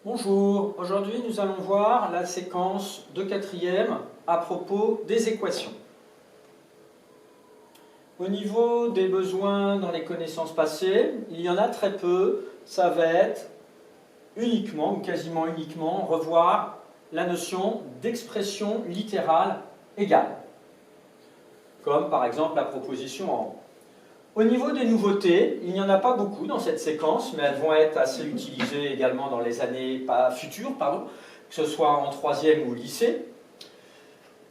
Bonjour, aujourd'hui nous allons voir la séquence de quatrième à propos des équations. Au niveau des besoins dans les connaissances passées, il y en a très peu, ça va être uniquement ou quasiment uniquement revoir la notion d'expression littérale égale, comme par exemple la proposition en haut. Au niveau des nouveautés, il n'y en a pas beaucoup dans cette séquence, mais elles vont être assez utilisées également dans les années futures, que ce soit en troisième ou au lycée.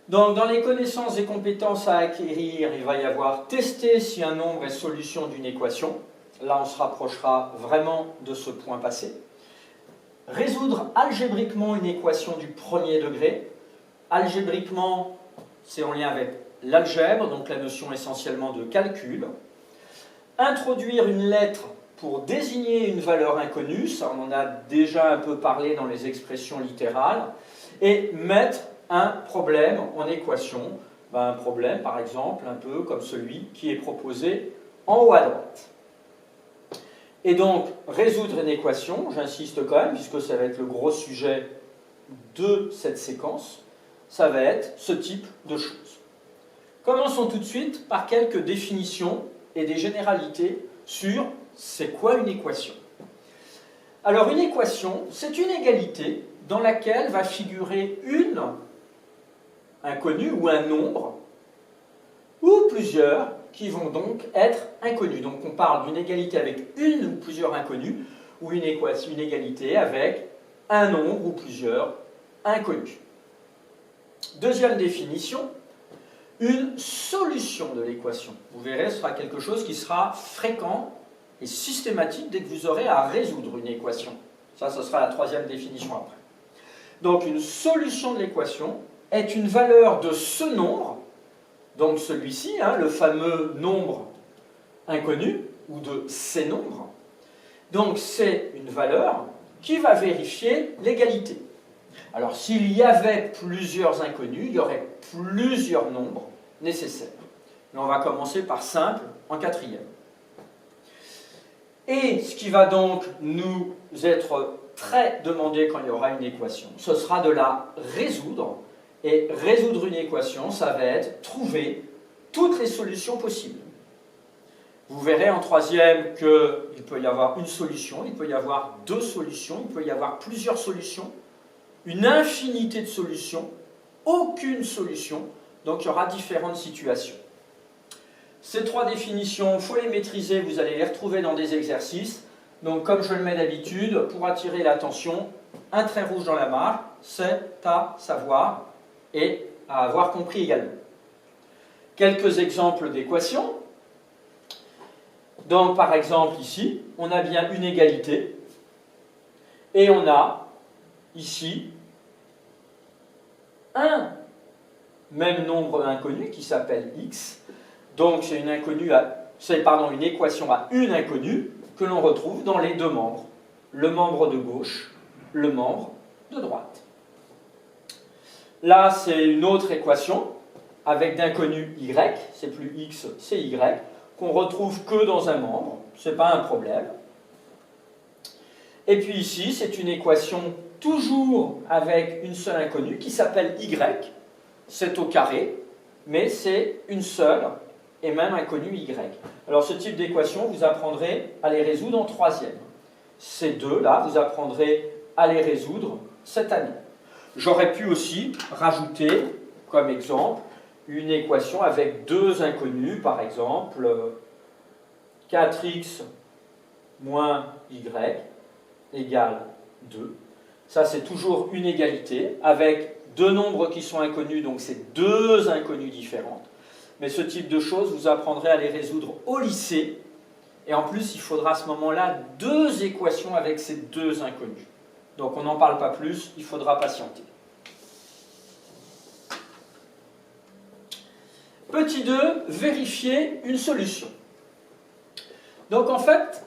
Donc, dans les connaissances et compétences à acquérir, il va y avoir tester si un nombre est solution d'une équation. Là, on se rapprochera vraiment de ce point passé. Résoudre algébriquement une équation du premier degré. Algébriquement, c'est en lien avec l'algèbre, donc la notion essentiellement de calcul. Introduire une lettre pour désigner une valeur inconnue, ça on en a déjà un peu parlé dans les expressions littérales, et mettre un problème en équation, un problème par exemple un peu comme celui qui est proposé en haut à droite. Et donc résoudre une équation, j'insiste quand même puisque ça va être le gros sujet de cette séquence, ça va être ce type de choses. Commençons tout de suite par quelques définitions et des généralités sur c'est quoi une équation. Alors une équation, c'est une égalité dans laquelle va figurer une inconnue ou un nombre, ou plusieurs qui vont donc être inconnus. Donc on parle d'une égalité avec une ou plusieurs inconnus, ou une égalité avec un nombre ou plusieurs inconnus. Deuxième définition, une solution de l'équation. Vous verrez, ce sera quelque chose qui sera fréquent et systématique dès que vous aurez à résoudre une équation. Ça, ce sera la troisième définition après. Donc, une solution de l'équation est une valeur de ce nombre, donc celui-ci, le fameux nombre inconnu, ou de ces nombres. Donc, c'est une valeur qui va vérifier l'égalité. Alors, s'il y avait plusieurs inconnus, il y aurait plusieurs nombres nécessaires. Mais on va commencer par simple en quatrième. Et ce qui va donc nous être très demandé quand il y aura une équation, ce sera de la résoudre. Et résoudre une équation, ça va être trouver toutes les solutions possibles. Vous verrez en troisième qu'il peut y avoir une solution, il peut y avoir deux solutions, il peut y avoir plusieurs solutions, une infinité de solutions, aucune solution, donc il y aura différentes situations. Ces trois définitions, il faut les maîtriser, vous allez les retrouver dans des exercices. Donc comme je le mets d'habitude, pour attirer l'attention, un trait rouge dans la marge, c'est à savoir et à avoir compris également. Quelques exemples d'équations. Donc par exemple ici, on a bien une égalité, et on a ici un même nombre inconnu qui s'appelle x. Donc c'est une équation à une inconnue que l'on retrouve dans les deux membres, le membre de gauche, le membre de droite. Là, c'est une autre équation avec d'inconnu y, c'est plus x, c'est y, qu'on retrouve que dans un membre, ce n'est pas un problème. Et puis ici, c'est une équation toujours avec une seule inconnue qui s'appelle y, c'est au carré, mais c'est une seule et même inconnue y. Alors ce type d'équation, vous apprendrez à les résoudre en troisième. Ces deux-là, vous apprendrez à les résoudre cette année. J'aurais pu aussi rajouter, comme exemple, une équation avec deux inconnues, par exemple 4x moins y égale 2. Ça, c'est toujours une égalité avec deux nombres qui sont inconnus, donc c'est deux inconnues différentes. Mais ce type de choses, vous apprendrez à les résoudre au lycée. Et en plus, il faudra à ce moment-là deux équations avec ces deux inconnus. Donc on n'en parle pas plus, il faudra patienter. Petit 2, vérifier une solution. Donc en fait,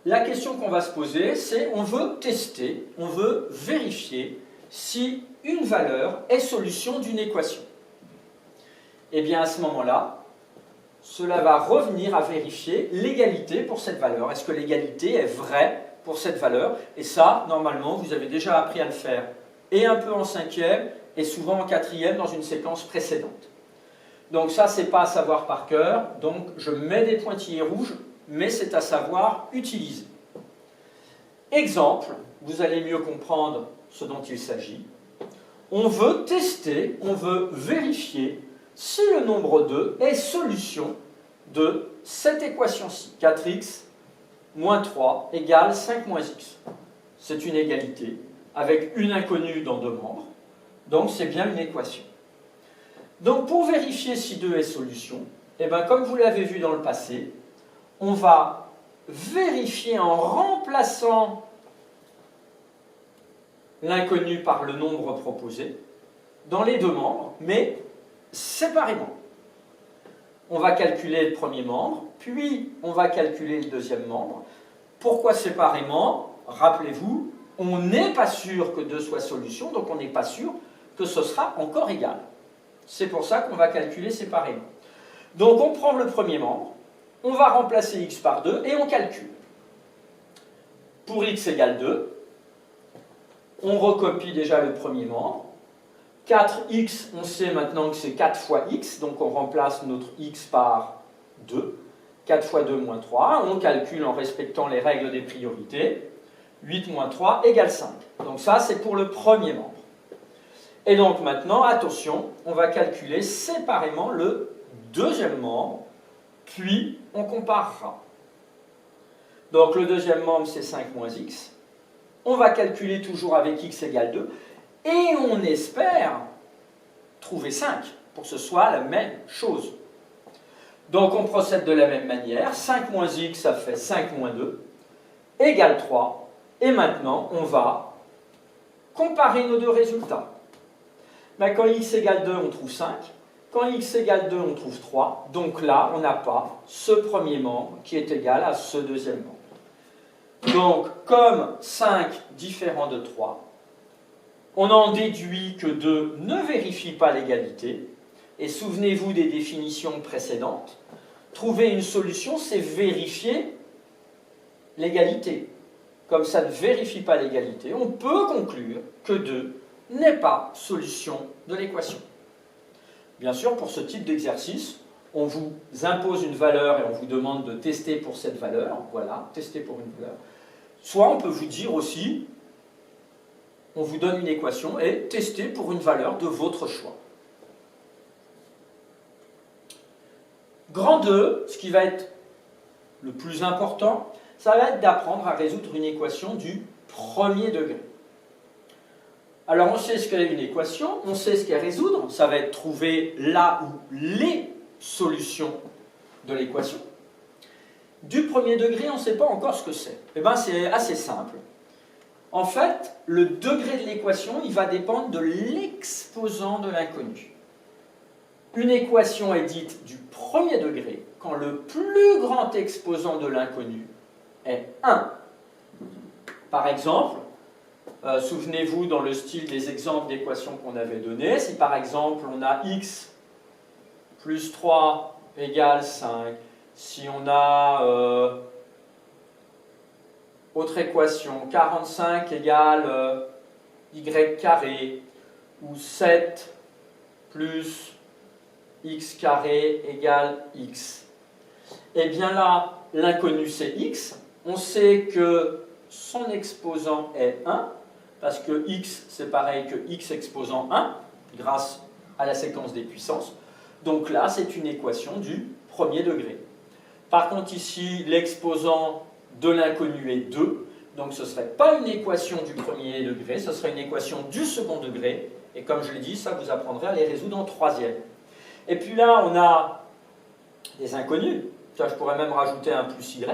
la question qu'on va se poser, c'est on veut tester, on veut vérifier si une valeur est solution d'une équation. Et bien à ce moment-là, cela va revenir à vérifier l'égalité pour cette valeur. Est-ce que l'égalité est vraie pour cette valeur. Et ça, normalement, vous avez déjà appris à le faire, et un peu en 5e, et souvent en 4e dans une séquence précédente. Donc ça, c'est pas à savoir par cœur, donc je mets des pointillés rouges, mais c'est à savoir utiliser. Exemple, vous allez mieux comprendre ce dont il s'agit. On veut tester, on veut vérifier si le nombre 2 est solution de cette équation-ci. 4x moins 3 égale 5 moins x. C'est une égalité avec une inconnue dans deux membres, donc c'est bien une équation. Donc pour vérifier si 2 est solution, eh bien, comme vous l'avez vu dans le passé, on va vérifier en remplaçant l'inconnu par le nombre proposé dans les deux membres, mais séparément. On va calculer le premier membre, puis on va calculer le deuxième membre. Pourquoi séparément? Rappelez-vous, on n'est pas sûr que 2 soit solution, donc on n'est pas sûr que ce sera encore égal. C'est pour ça qu'on va calculer séparément. Donc on prend le premier membre, on va remplacer x par 2 et on calcule. Pour x égale 2, on recopie déjà le premier membre. 4x, on sait maintenant que c'est 4 fois x, donc on remplace notre x par 2. 4 fois 2 moins 3, on calcule en respectant les règles des priorités. 8 moins 3 égale 5. Donc ça, c'est pour le premier membre. Et donc maintenant, attention, on va calculer séparément le deuxième membre, puis on comparera. Donc le deuxième membre, c'est 5 moins x. On va calculer toujours avec x égale 2. Et on espère trouver 5 pour que ce soit la même chose. Donc on procède de la même manière. 5 moins x, ça fait 5 moins 2, égale 3. Et maintenant, on va comparer nos deux résultats. Ben, quand x égale 2, on trouve 5. Quand x égale 2, on trouve 3. Donc là, on n'a pas ce premier membre qui est égal à ce deuxième membre. Donc, comme 5 différent de 3, on en déduit que 2 ne vérifie pas l'égalité. Et souvenez-vous des définitions précédentes. Trouver une solution, c'est vérifier l'égalité. Comme ça ne vérifie pas l'égalité, on peut conclure que 2 n'est pas solution de l'équation. Bien sûr, pour ce type d'exercice, on vous impose une valeur et on vous demande de tester pour cette valeur. Voilà, tester pour une valeur. Soit on peut vous dire aussi, on vous donne une équation et tester pour une valeur de votre choix. Grand 2, ce qui va être le plus important, ça va être d'apprendre à résoudre une équation du premier degré. Alors on sait ce qu'est une équation, on sait ce qu'est résoudre, ça va être trouver là ou les solutions de l'équation. Du premier degré, on ne sait pas encore ce que c'est. Eh bien c'est assez simple. En fait, le degré de l'équation, il va dépendre de l'exposant de l'inconnu. Une équation est dite du premier degré quand le plus grand exposant de l'inconnu est 1. Par exemple, souvenez-vous dans le style des exemples d'équations qu'on avait donnés, si par exemple on a x plus 3 égale 5, si on a autre équation, 45 égale y carré, ou 7 plus x carré égale x. Et bien là, l'inconnu c'est x. On sait que son exposant est 1, parce que x c'est pareil que x exposant 1, grâce à la séquence des puissances. Donc là, c'est une équation du premier degré. Par contre ici, l'exposant de l'inconnu est 2, donc ce ne serait pas une équation du premier degré, ce serait une équation du second degré, et comme je l'ai dit, ça vous apprendrez à les résoudre en troisième. Et puis là, on a des inconnus, ça je pourrais même rajouter un plus y.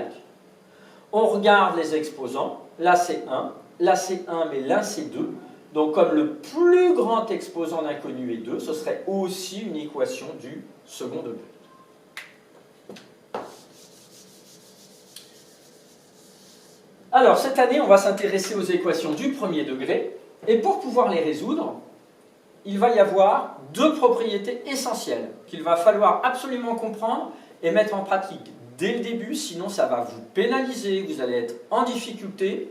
On regarde les exposants, là c'est 1, là c'est 1, mais là c'est 2. Donc comme le plus grand exposant d'inconnu est 2, ce serait aussi une équation du second degré. Alors cette année, on va s'intéresser aux équations du premier degré, et pour pouvoir les résoudre, il va y avoir deux propriétés essentielles qu'il va falloir absolument comprendre et mettre en pratique dès le début, sinon ça va vous pénaliser, vous allez être en difficulté,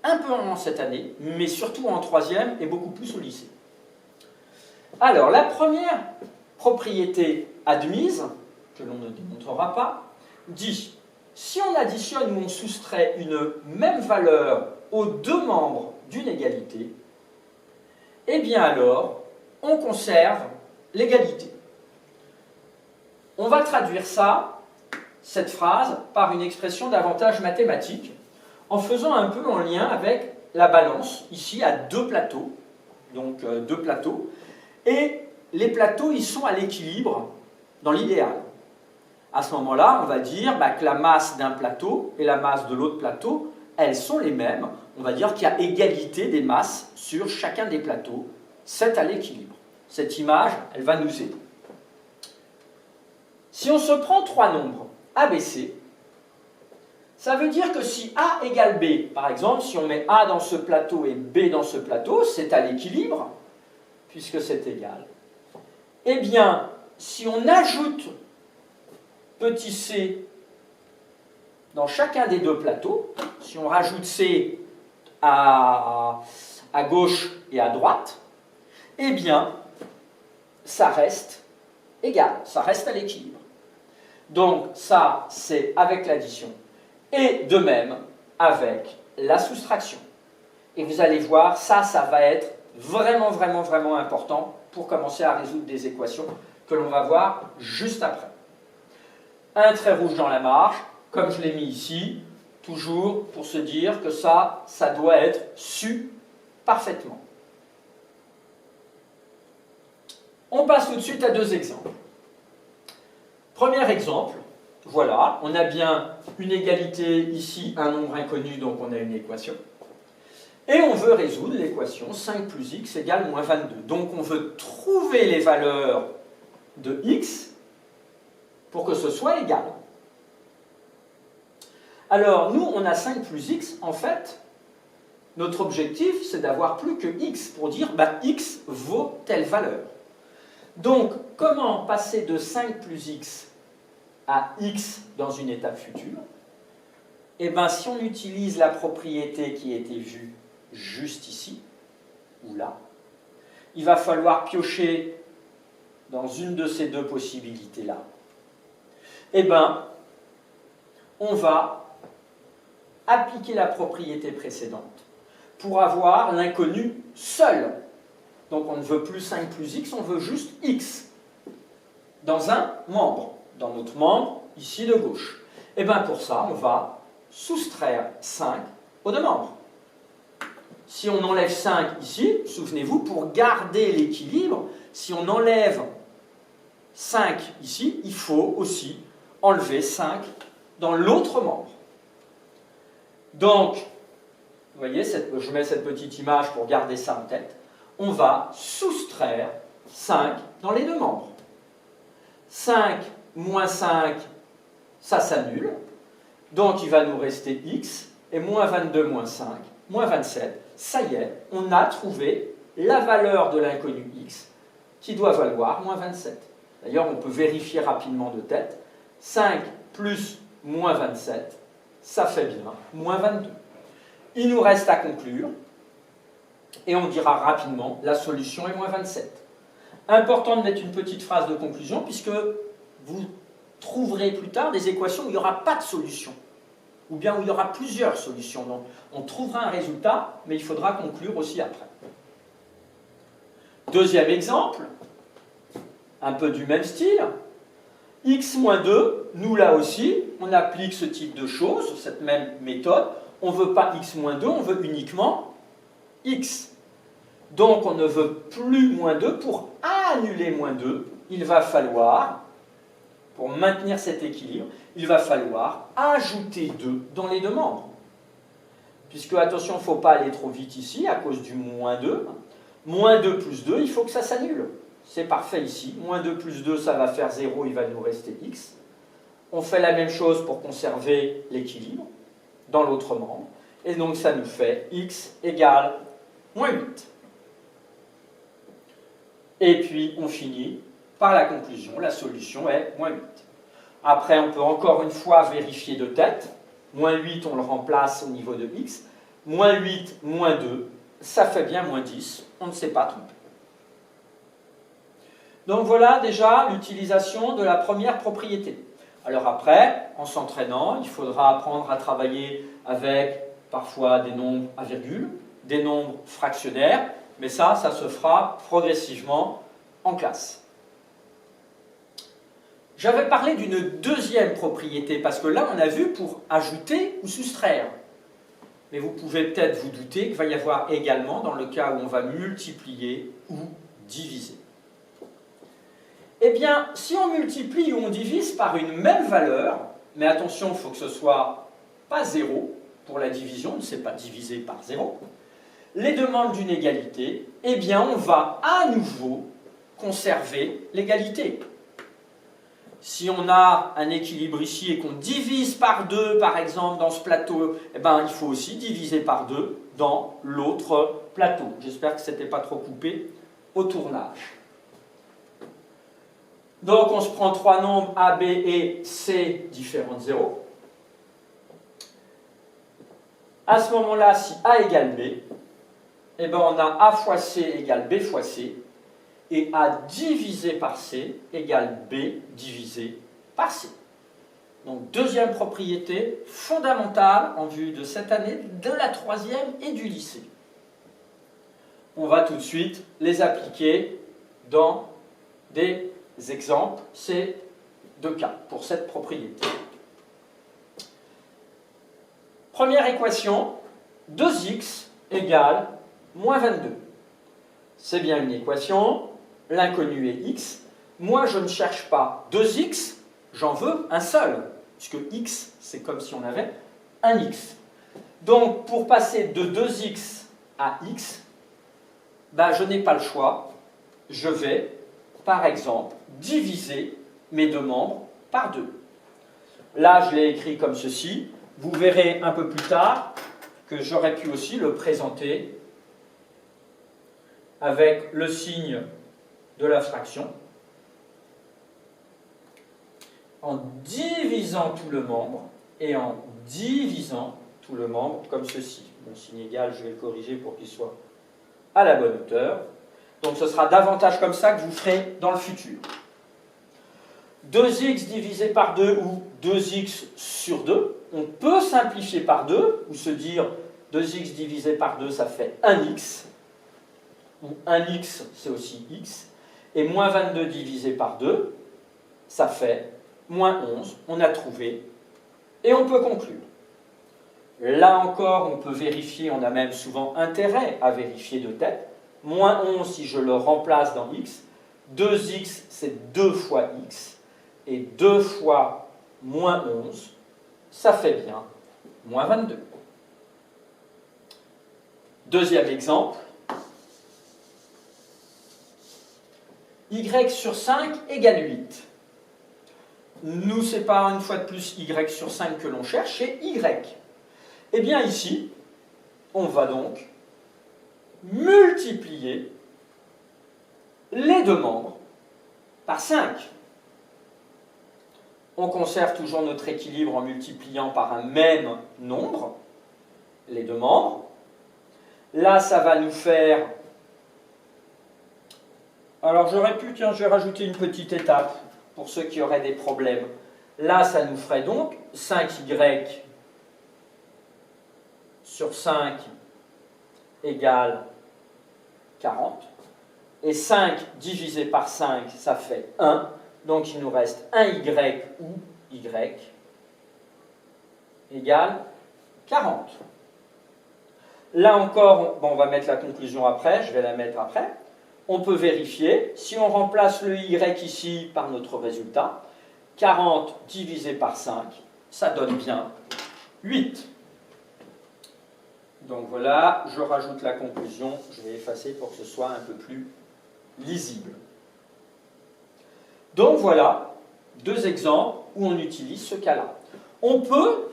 un peu en cette année, mais surtout en troisième et beaucoup plus au lycée. Alors, la première propriété admise, que l'on ne démontrera pas, dit, si on additionne ou on soustrait une même valeur aux deux membres d'une égalité, eh bien alors, on conserve l'égalité. On va traduire ça, cette phrase, par une expression davantage mathématique, en faisant un peu en lien avec la balance, ici à deux plateaux, donc deux plateaux, et les plateaux, ils sont à l'équilibre dans l'idéal. À ce moment-là, on va dire que la masse d'un plateau et la masse de l'autre plateau, elles sont les mêmes. On va dire qu'il y a égalité des masses sur chacun des plateaux. C'est à l'équilibre. Cette image, elle va nous aider. Si on se prend trois nombres A, B, C, ça veut dire que si A égale B, par exemple, si on met A dans ce plateau et B dans ce plateau, c'est à l'équilibre, puisque c'est égal. Eh bien, si on ajoute petit c dans chacun des deux plateaux, si on rajoute c à gauche et à droite, eh bien, ça reste égal, ça reste à l'équilibre. Donc ça, c'est avec l'addition. Et de même, avec la soustraction. Et vous allez voir, ça va être vraiment, vraiment, vraiment important pour commencer à résoudre des équations que l'on va voir juste après. Un trait rouge dans la marge, comme je l'ai mis ici, toujours pour se dire que ça doit être su parfaitement. On passe tout de suite à deux exemples. Premier exemple, voilà, on a bien une égalité ici, un nombre inconnu, donc on a une équation. Et on veut résoudre l'équation 5 plus x égale moins 22. Donc on veut trouver les valeurs de x pour que ce soit égal. Alors nous, on a 5 plus x, en fait, notre objectif, c'est d'avoir plus que x pour dire x vaut telle valeur. Donc, comment passer de 5 plus x à x dans une étape future? Eh bien, si on utilise la propriété qui a été vue juste ici, ou là, il va falloir piocher dans une de ces deux possibilités-là. Eh bien, on va appliquer la propriété précédente pour avoir l'inconnu seul. Donc on ne veut plus 5 plus x, on veut juste x dans un membre, dans notre membre ici de gauche. Et bien pour ça, on va soustraire 5 aux deux membres. Si on enlève 5 ici, souvenez-vous, pour garder l'équilibre, si on enlève 5 ici, il faut aussi enlever 5 dans l'autre membre. Donc, vous voyez, je mets cette petite image pour garder ça en tête. On va soustraire 5 dans les deux membres. 5 moins 5, ça s'annule. Donc il va nous rester x, et moins 22 moins 5, moins 27. Ça y est, on a trouvé la valeur de l'inconnu x, qui doit valoir moins 27. D'ailleurs, on peut vérifier rapidement de tête. 5 plus moins 27, ça fait bien moins 22. Il nous reste à conclure. Et on dira rapidement, la solution est moins 27. Important de mettre une petite phrase de conclusion, puisque vous trouverez plus tard des équations où il n'y aura pas de solution, ou bien où il y aura plusieurs solutions. Donc, on trouvera un résultat, mais il faudra conclure aussi après. Deuxième exemple, un peu du même style. X moins 2, nous là aussi, on applique ce type de choses, cette même méthode. On ne veut pas x moins 2, on veut uniquement x. Donc on ne veut plus moins 2. Pour annuler moins 2, il va falloir, pour maintenir cet équilibre, il va falloir ajouter 2 dans les deux membres. Puisque, attention, il ne faut pas aller trop vite ici, à cause du moins 2. Moins 2 plus 2, il faut que ça s'annule. C'est parfait ici. Moins 2 plus 2, ça va faire 0, il va nous rester x. On fait la même chose pour conserver l'équilibre dans l'autre membre. Et donc ça nous fait x égale moins 8. Et puis on finit par la conclusion, la solution est moins 8. Après, on peut encore une fois vérifier de tête. Moins 8, on le remplace au niveau de x. Moins 8, moins 2, ça fait bien moins 10. On ne s'est pas trompé. Donc voilà déjà l'utilisation de la première propriété. Alors après, en s'entraînant, il faudra apprendre à travailler avec parfois des nombres à virgule, des nombres fractionnaires, mais ça se fera progressivement en classe. J'avais parlé d'une deuxième propriété, parce que là, on a vu pour ajouter ou soustraire. Mais vous pouvez peut-être vous douter qu'il va y avoir également dans le cas où on va multiplier ou diviser. Eh bien, si on multiplie ou on divise par une même valeur, mais attention, il faut que ce soit pas 0 pour la division, on ne sait pas diviser par 0, les demandes d'une égalité, eh bien, on va à nouveau conserver l'égalité. Si on a un équilibre ici et qu'on divise par 2, par exemple, dans ce plateau, eh ben, il faut aussi diviser par 2 dans l'autre plateau. J'espère que ce n'était pas trop coupé au tournage. Donc, on se prend trois nombres A, B et C différents de 0. À ce moment-là, si A égale B, eh ben, on a A fois C égale B fois C, et A divisé par C égale B divisé par C. Donc, deuxième propriété fondamentale en vue de cette année, de la troisième et du lycée. On va tout de suite les appliquer dans des exemples. C'est deux cas pour cette propriété. Première équation, 2x égale moins 22. C'est bien une équation, l'inconnu est x. Moi, je ne cherche pas 2x, j'en veux un seul, puisque x, c'est comme si on avait un x. Donc, pour passer de 2x à x, ben, je n'ai pas le choix. Je vais, par exemple, diviser mes deux membres par 2. Là, je l'ai écrit comme ceci. Vous verrez un peu plus tard que j'aurais pu aussi le présenter avec le signe de la fraction, en divisant tout le membre et en divisant tout le membre comme ceci. Mon signe égal, je vais le corriger pour qu'il soit à la bonne hauteur. Donc ce sera davantage comme ça que vous ferez dans le futur. 2x divisé par 2 ou 2x sur 2, on peut simplifier par 2 ou se dire 2x divisé par 2, ça fait 1x, ou 1x, c'est aussi x, et moins 22 divisé par 2, ça fait moins 11, on a trouvé, et on peut conclure. Là encore, on peut vérifier, on a même souvent intérêt à vérifier de tête. Moins 11, si je le remplace dans x, 2x, c'est 2 fois x, et 2 fois moins 11, ça fait bien moins 22. Deuxième exemple, y sur 5 égale 8. Nous, ce n'est pas une fois de plus y sur 5 que l'on cherche, c'est y. Eh bien ici, on va donc multiplier les deux membres par 5. On conserve toujours notre équilibre en multipliant par un même nombre les deux membres. Là, ça va nous faire... Alors j'aurais pu, tiens, je vais rajouter une petite étape pour ceux qui auraient des problèmes. Là, ça nous ferait donc 5y sur 5 égale 40. Et 5 divisé par 5, ça fait 1. Donc il nous reste 1y ou y égale 40. Là encore, bon, on va mettre la conclusion après, je vais la mettre après. On peut vérifier, si on remplace le y ici par notre résultat, 40 divisé par 5, ça donne bien 8. Donc voilà, je rajoute la conclusion, je vais effacer pour que ce soit un peu plus lisible. Donc voilà, deux exemples où on utilise ce cas-là. On peut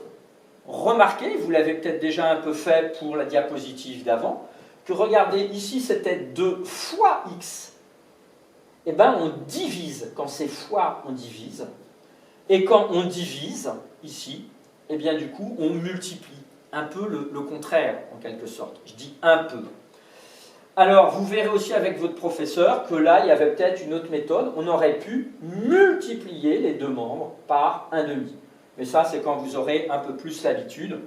remarquer, vous l'avez peut-être déjà un peu fait pour la diapositive d'avant, que regardez, ici c'était 2 fois x. Eh bien on divise, quand c'est fois on divise, Et quand on divise, ici, eh bien du coup, on multiplie. Un peu le contraire, en quelque sorte. Je dis un peu. Alors, vous verrez aussi avec votre professeur que là, il y avait peut-être une autre méthode. On aurait pu multiplier les deux membres par 1/2. Mais ça, c'est quand vous aurez un peu plus l'habitude.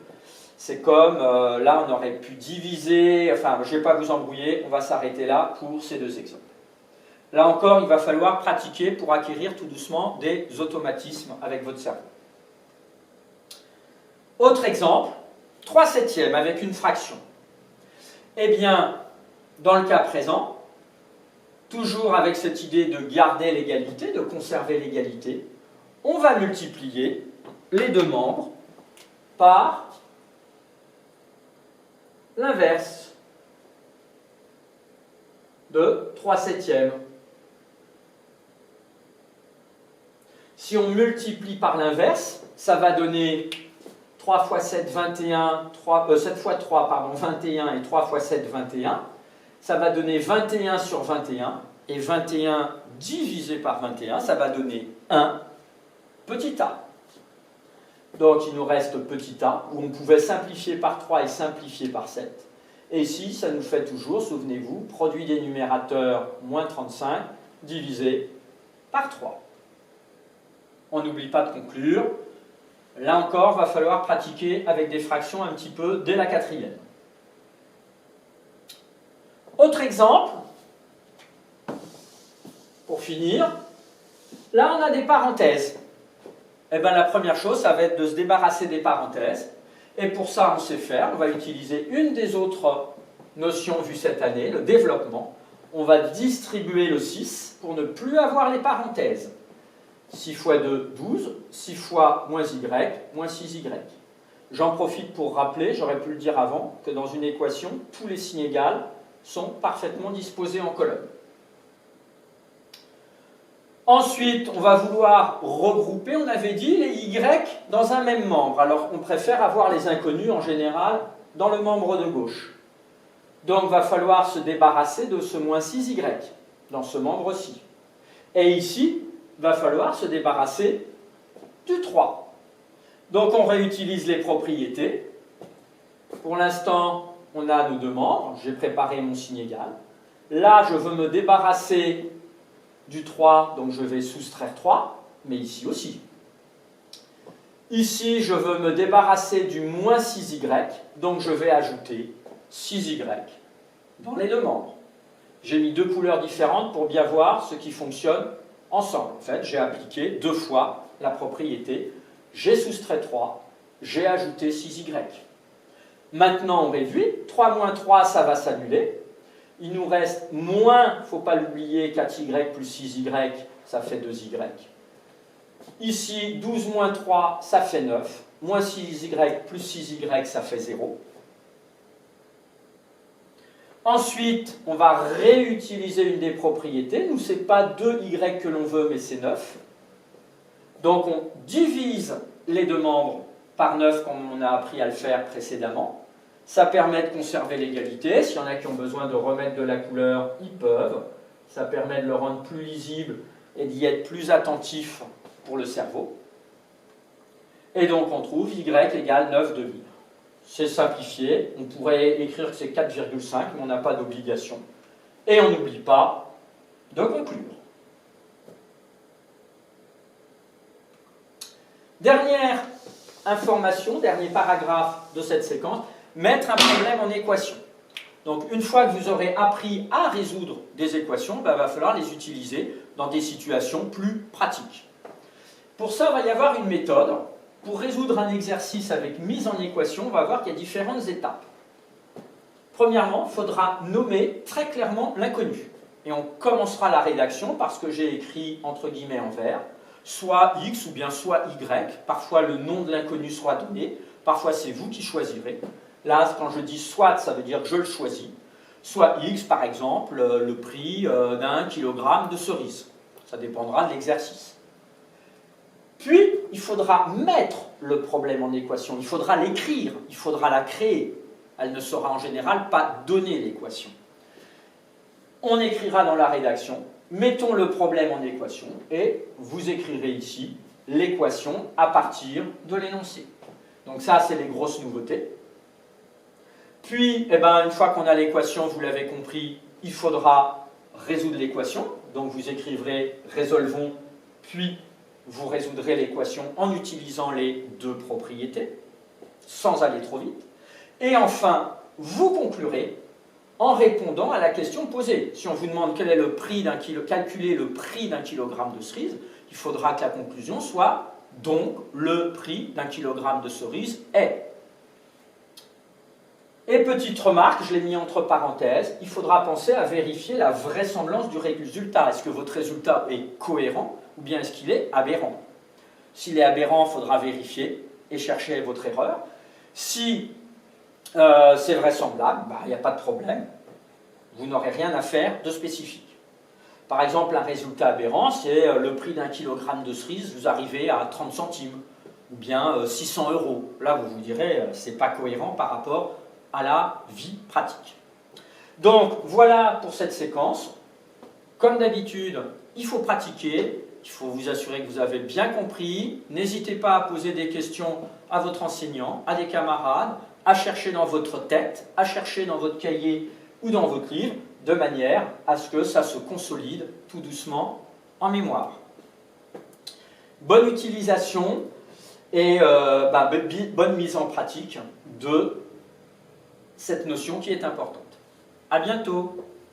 C'est comme, là, on aurait pu diviser... Enfin, je ne vais pas vous embrouiller, on va s'arrêter là pour ces deux exemples. Là encore, il va falloir pratiquer pour acquérir tout doucement des automatismes avec votre cerveau. Autre exemple, 3/7 avec une fraction. Eh bien, dans le cas présent, toujours avec cette idée de garder l'égalité, de conserver l'égalité, on va multiplier les deux membres par l'inverse de 3/7. Si on multiplie par l'inverse, ça va donner 3 fois 7, 21, 7 fois 3, pardon, 21 et 3 fois 7, 21. Ça va donner 21 sur 21, et 21 divisé par 21, ça va donner 1 petit a. Donc il nous reste petit a, où on pouvait simplifier par 3 et simplifier par 7. Et ici, ça nous fait toujours, souvenez-vous, produit des numérateurs moins 35 divisé par 3. On n'oublie pas de conclure. Là encore, il va falloir pratiquer avec des fractions un petit peu dès la 4e. Autre exemple, pour finir, là on a des parenthèses. Eh bien, la première chose, ça va être de se débarrasser des parenthèses. Et pour ça, on sait faire, on va utiliser une des autres notions vues cette année, le développement. On va distribuer le 6 pour ne plus avoir les parenthèses. 6 fois 2, 12, 6 fois moins y, moins 6y. J'en profite pour rappeler, j'aurais pu le dire avant, que dans une équation, tous les signes égaux sont parfaitement disposés en colonne. Ensuite, on va vouloir regrouper, on avait dit, les y dans un même membre. Alors, on préfère avoir les inconnus, en général, dans le membre de gauche. Donc, il va falloir se débarrasser de ce moins 6y, dans ce membre-ci. Et ici, il va falloir se débarrasser du 3. Donc, on réutilise les propriétés. Pour l'instant, on a nos deux membres. J'ai préparé mon signe égal. Là, je veux me débarrasser du 3, donc je vais soustraire 3, mais ici aussi. Ici, je veux me débarrasser du moins 6y, donc je vais ajouter 6y dans les deux membres. J'ai mis deux couleurs différentes pour bien voir ce qui fonctionne ensemble. En fait, j'ai appliqué deux fois la propriété. J'ai soustrait 3, j'ai ajouté 6y. Maintenant, on réduit. 3 moins 3, ça va s'annuler. Il nous reste moins, il ne faut pas l'oublier, 4y plus 6y, ça fait 2y. Ici, 12 moins 3, ça fait 9. Moins 6y plus 6y, ça fait 0. Ensuite, on va réutiliser une des propriétés. Nous, ce n'est pas 2y que l'on veut, mais c'est 9. Donc, on divise les deux membres par 9, comme on a appris à le faire précédemment. Ça permet de conserver l'égalité. S'il y en a qui ont besoin de remettre de la couleur, ils peuvent. Ça permet de le rendre plus lisible et d'y être plus attentif pour le cerveau. Et donc, on trouve y égale 9/2. C'est simplifié. On pourrait écrire que c'est 4,5, mais on n'a pas d'obligation. Et on n'oublie pas de conclure. Dernière information, dernier paragraphe de cette séquence, mettre un problème en équation. Donc, une fois que vous aurez appris à résoudre des équations, il va falloir les utiliser dans des situations plus pratiques. Pour ça, il va y avoir une méthode. Pour résoudre un exercice avec mise en équation, on va voir qu'il y a différentes étapes. Premièrement, il faudra nommer très clairement l'inconnu. Et on commencera la rédaction parce que j'ai écrit entre guillemets en vert, soit x ou bien soit y. Parfois, le nom de l'inconnu sera donné. Parfois, c'est vous qui choisirez. Là, quand je dis soit, ça veut dire que je le choisis. Soit x, par exemple, le prix d'un kilogramme de cerises. Ça dépendra de l'exercice. Puis, il faudra mettre le problème en équation. Il faudra l'écrire. Il faudra la créer. Elle ne sera en général pas donner l'équation. On écrira dans la rédaction. Mettons le problème en équation. Et vous écrirez ici l'équation à partir de l'énoncé. Donc ça, c'est les grosses nouveautés. Puis, une fois qu'on a l'équation, vous l'avez compris, il faudra résoudre l'équation. Donc vous écrivrez « résolvons », puis vous résoudrez l'équation en utilisant les deux propriétés, sans aller trop vite. Et enfin, vous conclurez en répondant à la question posée. Si on vous demande quel est le prix d'un calculer le prix d'un kilogramme de cerises, il faudra que la conclusion soit donc le prix d'un kilogramme de cerises est. Et petite remarque, je l'ai mis entre parenthèses, il faudra penser à vérifier la vraisemblance du résultat. Est-ce que votre résultat est cohérent ou bien est-ce qu'il est aberrant? S'il est aberrant, il faudra vérifier et chercher votre erreur. Si c'est vraisemblable, il n'y a pas de problème. Vous n'aurez rien à faire de spécifique. Par exemple, un résultat aberrant, c'est le prix d'un kilogramme de cerises, vous arrivez à 30 centimes, ou bien 600 €. Là, vous vous direz, ce n'est pas cohérent par rapport à la vie pratique. Donc, voilà pour cette séquence. Comme d'habitude, il faut pratiquer, il faut vous assurer que vous avez bien compris. N'hésitez pas à poser des questions à votre enseignant, à des camarades, à chercher dans votre tête, à chercher dans votre cahier ou dans votre livre, de manière à ce que ça se consolide tout doucement en mémoire. Bonne utilisation et bonne mise en pratique de cette notion qui est importante. À bientôt!